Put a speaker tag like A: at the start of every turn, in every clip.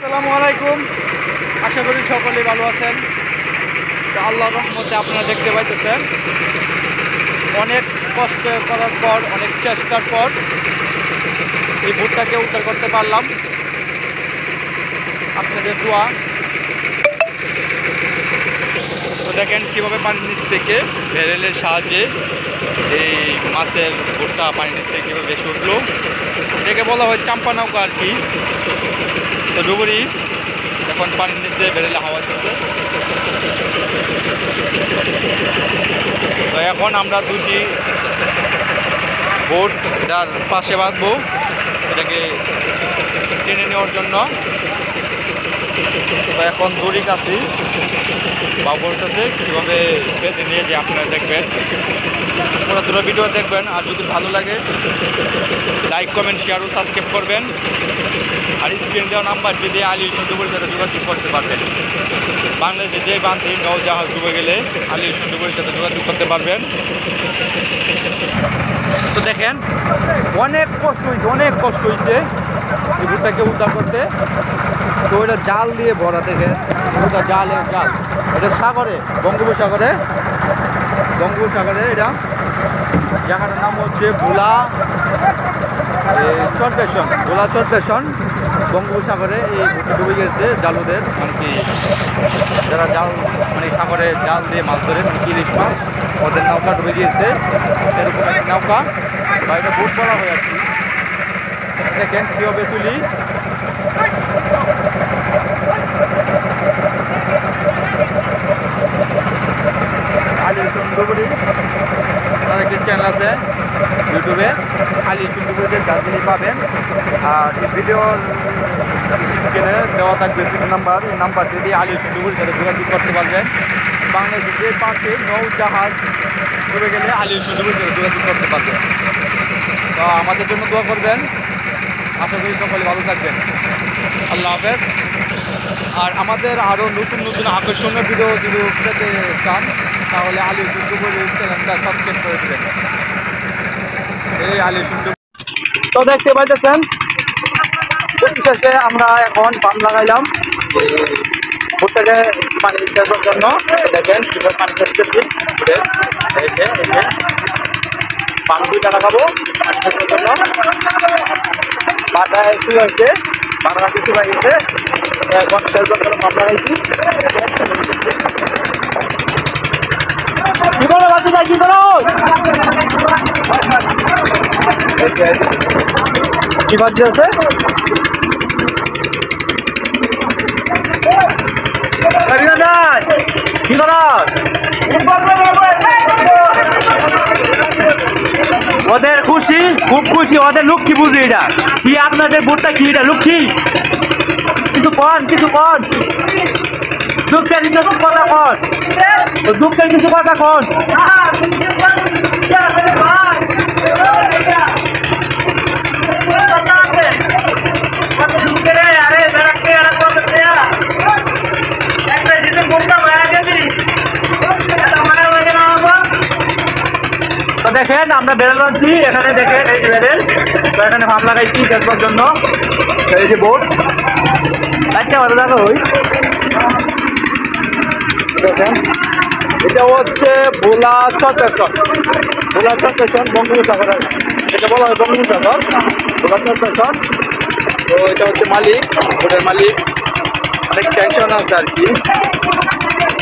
A: আসসালামু আলাইকুম। আশা করি সকলেই ভালো আছেন। তো আল্লাহর রহমতে আপনারা দেখতে পাইতেছেন অনেক কষ্ট করার পর, অনেক চেষ্টার পর এই ভুট্টাকে উদ্ধার করতে পারলাম। আপনাদের দোয়া। তো দেখেন কীভাবে পানির নিচ থেকে ব্যারেলের সাহায্যে এই মাছের ভুট্টা পানির নিচ থেকে কীভাবে ভেসে উঠলো। এটাকে বলা হয় চাম্পা নৌকা আর কি। তো ডুবুরি এখন পানির নিচে বেরেলে হাওয়া দিচ্ছে। তো এখন আমরা দুটি বোট এটার পাশে বাঁধবো, এটাকে টেনে নেওয়ার জন্য। তো এখন দড়ি কাছি বা বলতেছে কীভাবে বেঁধে নিয়ে যে আপনারা দেখবেন, পুরো দুটো ভিডিও দেখবেন। আর যদি ভালো লাগে লাইক, কমেন্ট, শেয়ার ও সাবস্ক্রাইব করবেন। আর স্ক্রিন দেওয়া নাম্বারটি দিয়ে আলী সন্ডুবুরির সাথে যোগাযোগ করতে পারবেন। বাংলাদেশে যে বান্ধে নৌজাহাজ ডুবে গেলে আলী সন্ডুবুরির সাথে যোগাযোগ করতে পারবেন। তো দেখেন অনেক কষ্ট হয়েছে এই ভুট্টাকে উদ্ধার করতে। তো এটা জাল দিয়ে ভরা, দেখেন ওটা জাল এটা সাগরে, বঙ্গোপসাগরে এটা জায়গাটার নাম হচ্ছে ভোলা চরপেশন বঙ্গোপসাগরে। এই ভুট্টা ডুবে গেছে জালুদের, মানে কি যারা জাল মানে সাগরে জাল দিয়ে মাছ ধরে, মানে কি ইলিশ মাছ, ওদের নৌকা ডুবে গিয়েছে। এরকম একটি নৌকা বা এটা বোট বলা হয় আর কি। দেখেন কীভাবে তুলি। আলী সন্ডুবুরি আমার একটি চ্যানেল আছে ইউটিউবে, আলী সন্ডুবুরিতে দার্জিলিং পাবেন। আর এই ভিডিওর স্ক্রিনে দেওয়া থাকবে দুটো নাম্বার, এই নাম্বারটি দিয়ে আলী সন্ডুবুরির সাথে যোগাযোগ করতে পারবেন। বাংলাদেশের যে পাশে নৌজাহাজ ডুবে গেলে আলী সন্ডুবুরির সাথে যোগাযোগ করতে পারবেন। তো আমাদের জন্য দোয়া করবেন। আশা করি সকলে ভালো থাকবেন। আল্লাহ হাফেজ। আর আমাদের আরও নতুন আকর্ষণীয় ভিডিও যদি পেতে চান তাহলে আলী সন্ডুবুরির চ্যানেলটা সাবস্ক্রাইব করে দেবেন। এই আলী সন্ডুবুরি তো দেখতে পাইতেছেন। শেষে আমরা এখন পাম্প লাগাইলাম ভুট্টাকে পানি সেচের জন্য। দেখেন কীভাবে পানি সেচতেছি। এই যে পাম্প দুইটা লাগাবো পানি সেচের জন্য। বাটায় শুরু হয়েছে, বাংলা কিছু লাগিয়েছে, এখন সেচের জন্য পাম্প লাগাইছি। কি করো বাচ্চা, কি করো, কি বাচ্চা আছে কি করো? ওদের খুশি, খুব খুশি, ওদের লক্ষ্মী বুঝি। এটা কি আপনাদের ভোটটা কি? এটা লক্ষ্মী। কিছু কন দুঃখের কিছু কথা কন, দুঃখের কিছু কথা কন। দেখেন আমরা বেড়াল আনছি এখানে, দেখেন এই যে বেড়েল। তো এখানে ভাব লাগাইছি দেখবার জন্য। এই যে বোট একটা ভালো লাগা ওই দেখেন, এটা হচ্ছে ভোলা চরপেশন বঙ্গোপসাগর, এটা বলা হয় বঙ্গোপসাগর, ভোলা চরপেশন। তো এটা হচ্ছে মালিক, বোটের মালিক। অনেক টেনশন আছে আর কি,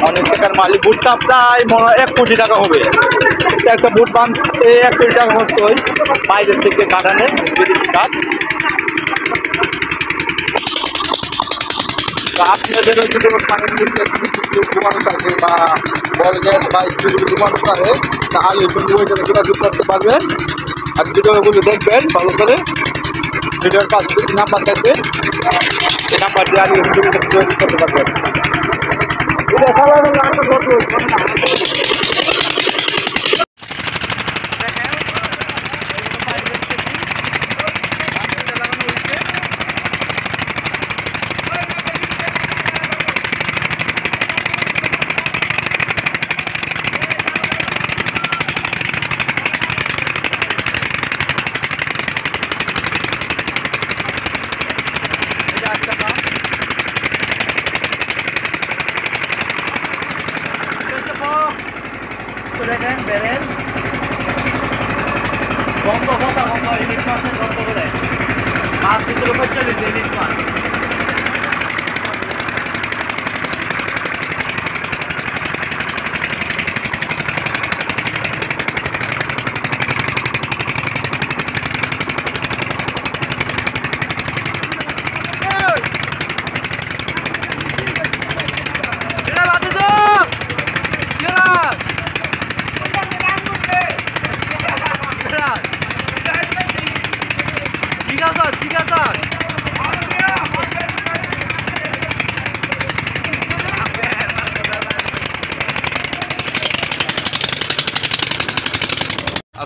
A: অনেক টাকার মালিক। ভুট্টা প্রায় 1 কোটি টাকা হবে। একটা ভুট বাঁধতে 1 কোটি টাকা খরচ হয় বাইরের থেকে কাটানে বিদেশি কাঠ। তো আপনাদের যদি কোনো পানির ঘুমানো থাকে বা বল গ্যাস বা স্ত্রীগুলো ঘুমানো থাকে তাহলে যোগাযোগ করতে পারবেন। আর ভিডিওগুলো দেখবেন ভালো করে। ভিডিওর পাশে নাম্বার থাকবে, এই নাম্বার দিয়ে আগে যোগাযোগ করতে পারবেন।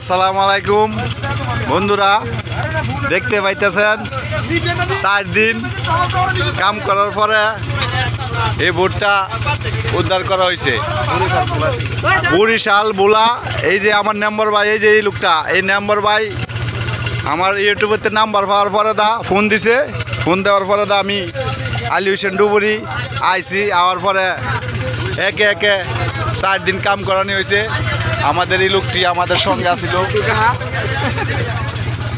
B: আসসালামু আলাইকুম বন্ধুরা, দেখতে পাইতেছেন 4 দিন কাম করার পরে এই বোটটা উদ্ধার করা হয়েছে। বরিশাল বোলা। এই যে আমার নাম্বার ভাই, এই যে এই লোকটা, এই নাম্বার ভাই আমার ইউটিউবের নাম্বার পাওয়ার পরে ফোন দিছে। ফোন দেওয়ার পরে আমি আলী হোসেন ডুবুরি আইসি। আওয়ার পরে একে একে 4 দিন কাম করানি হয়েছে। আমাদের এই লোকটি আমাদের সঙ্গে আসছিল।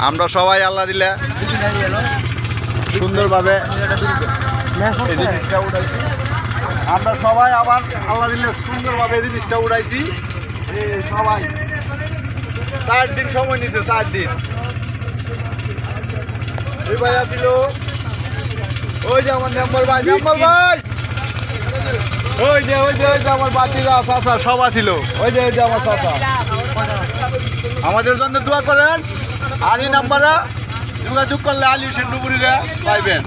B: আমরা সবাই আল্লাহ দিলে সুন্দরভাবে এই জিনিসটা উঠাইছি। আমরা সবাই আবার আল্লাহ দিলে সুন্দরভাবে এই জিনিসটা উঠাইছি। সবাই 4 দিন সময় নিছে, 4 দিন। এই ভাই আসছিল, ওই যে আমার নাম্বার ভাই, নাম্বার ভাই, ওই যে আমার বাতিরা চাচা সব আসছিল। ওই যে আমার চাচা। আমাদের জন্য দোয়া করেন। আর এই নাম্বারে যোগাযোগ করলে আলী হোসেন ডুবুরিরা পাইবেন।